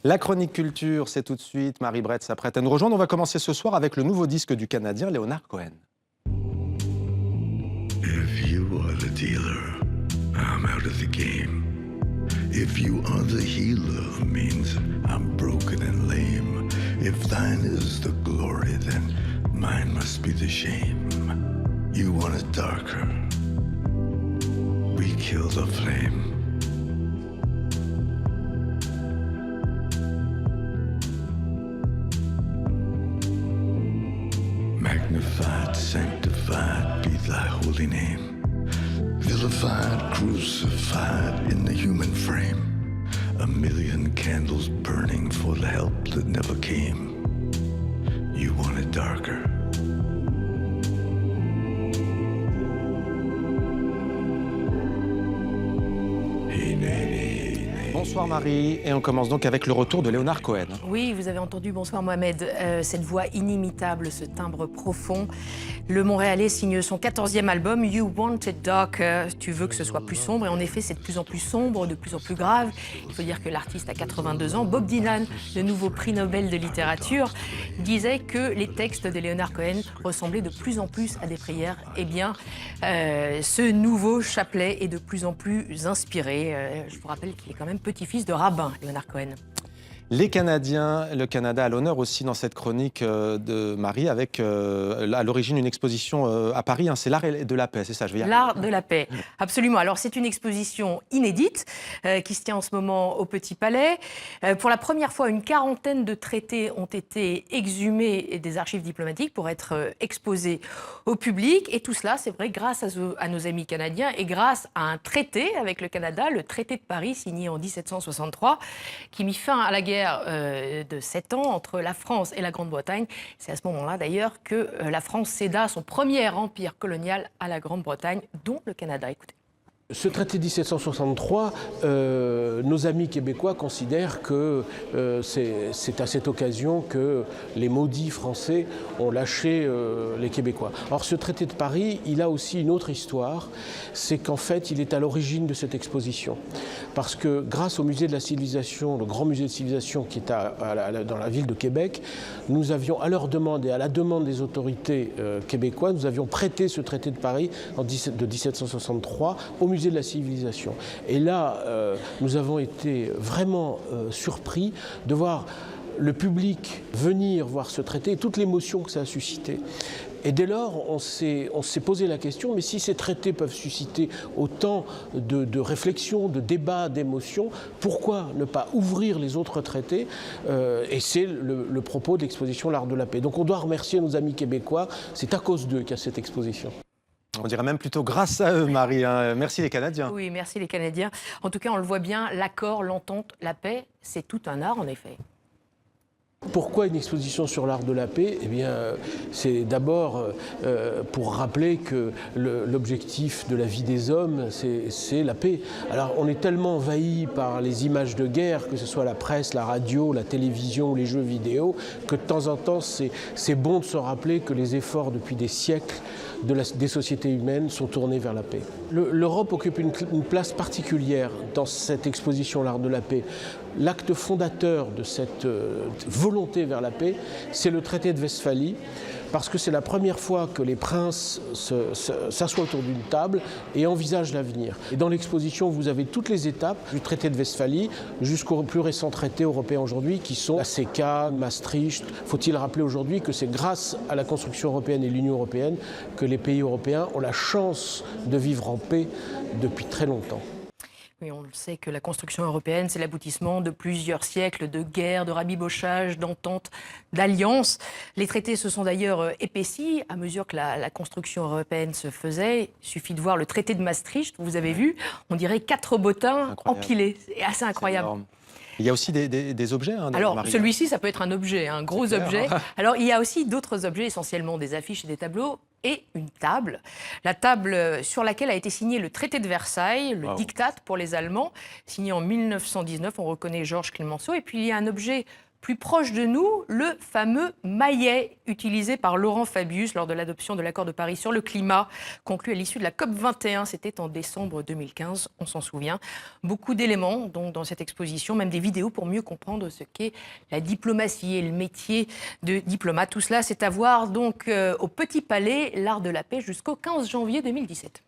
La chronique culture, c'est tout de suite. Marie Brett s'apprête à nous rejoindre. On va commencer ce soir avec le nouveau disque du Canadien Leonard Cohen. If you are the dealer, I'm out of the game. If you are the healer, means I'm broken and lame. If thine is the glory, then mine must be the shame. You want it darker, we kill the flame. Magnified, sanctified be thy holy name. Vilified, crucified in the human frame. A million candles burning for the help that never came. You want it darker. Hey, nay, nay, nay. Bonsoir Marie, et on commence donc avec le retour de Leonard Cohen. Oui, vous avez entendu, bonsoir Mohamed, cette voix inimitable, ce timbre profond. Le Montréalais signe son 14e album, You Want It Dark, tu veux que ce soit plus sombre, et en effet c'est de plus en plus sombre, de plus en plus grave. Il faut dire que l'artiste a 82 ans. Bob Dylan, le nouveau prix Nobel de littérature, disait que les textes de Leonard Cohen ressemblaient de plus en plus à des prières. Eh bien, ce nouveau chapelet est de plus en plus inspiré. Je vous rappelle qu'il est quand même petit-fils de rabbin, Leonard Cohen. Les Canadiens, le Canada à l'honneur aussi dans cette chronique de Marie, avec à l'origine une exposition à Paris, hein, c'est l'art de la paix, c'est ça, je vais y arriver. L'art de la paix, absolument. Alors c'est une exposition inédite qui se tient en ce moment au Petit Palais. Pour la première fois, une quarantaine de traités ont été exhumés des archives diplomatiques pour être exposés au public. Et tout cela, c'est vrai, grâce à nos amis canadiens et grâce à un traité avec le Canada, le traité de Paris, signé en 1763, qui mit fin à la guerre de 7 ans entre la France et la Grande-Bretagne. C'est à ce moment-là d'ailleurs que la France céda son premier empire colonial à la Grande-Bretagne, dont le Canada. Écoutez. Ce traité de 1763, nos amis québécois considèrent que c'est à cette occasion que les maudits français ont lâché les Québécois. Or, ce traité de Paris, il a aussi une autre histoire, c'est qu'en fait, il est à l'origine de cette exposition. Parce que grâce au musée de la civilisation, le grand musée de civilisation qui est dans la ville de Québec, nous avions, à leur demande et à la demande des autorités québécoises, nous avions prêté ce traité de Paris de 1763 au musée de la civilisation. Et là, nous avons été vraiment surpris de voir le public venir voir ce traité et toute l'émotion que ça a suscité. Et dès lors, on s'est posé la question, mais si ces traités peuvent susciter autant de réflexions, de débats, d'émotions, pourquoi ne pas ouvrir les autres traités et c'est le propos de l'exposition L'Art de la Paix. Donc on doit remercier nos amis québécois, c'est à cause d'eux qu'il y a cette exposition. On dirait même plutôt grâce à eux, Marie. Hein. Merci les Canadiens. Oui, merci les Canadiens. En tout cas, on le voit bien, l'accord, l'entente, la paix, c'est tout un art en effet. Pourquoi une exposition sur l'art de la paix? Eh bien, c'est d'abord pour rappeler que l'objectif de la vie des hommes, c'est la paix. Alors, on est tellement envahi par les images de guerre, que ce soit la presse, la radio, la télévision ou les jeux vidéo, que de temps en temps, c'est bon de se rappeler que les efforts depuis des siècles des sociétés humaines sont tournés vers la paix. L'Europe occupe une place particulière dans cette exposition L'Art de la Paix. L'acte fondateur de cette volonté vers la paix, c'est le traité de Westphalie, parce que c'est la première fois que les princes s'assoient autour d'une table et envisagent l'avenir. Et dans l'exposition, vous avez toutes les étapes du traité de Westphalie jusqu'aux plus récents traités européens aujourd'hui qui sont la CECA, Maastricht. Faut-il rappeler aujourd'hui que c'est grâce à la construction européenne et l'Union européenne que les pays européens ont la chance de vivre en paix depuis très longtemps. Oui, on le sait que la construction européenne, c'est l'aboutissement de plusieurs siècles de guerres, de rabibochages, d'ententes, d'alliances. Les traités se sont d'ailleurs épaissis à mesure que la construction européenne se faisait. Il suffit de voir le traité de Maastricht, vous avez vu, on dirait 4 bottins empilés. C'est assez incroyable. Il y a aussi des objets. Hein, alors, celui-ci, ça peut être un objet, un gros objet. Alors, il y a aussi d'autres objets, essentiellement des affiches et des tableaux, et une table. La table sur laquelle a été signé le traité de Versailles, le diktat pour les Allemands, signé en 1919. On reconnaît Georges Clemenceau. Et puis, il y a un objet Plus proche de nous, le fameux maillet utilisé par Laurent Fabius lors de l'adoption de l'accord de Paris sur le climat, conclu à l'issue de la COP21. C'était en décembre 2015, on s'en souvient. Beaucoup d'éléments donc dans cette exposition, même des vidéos pour mieux comprendre ce qu'est la diplomatie et le métier de diplomate. Tout cela, c'est à voir donc au Petit Palais, l'Art de la Paix, jusqu'au 15 janvier 2017.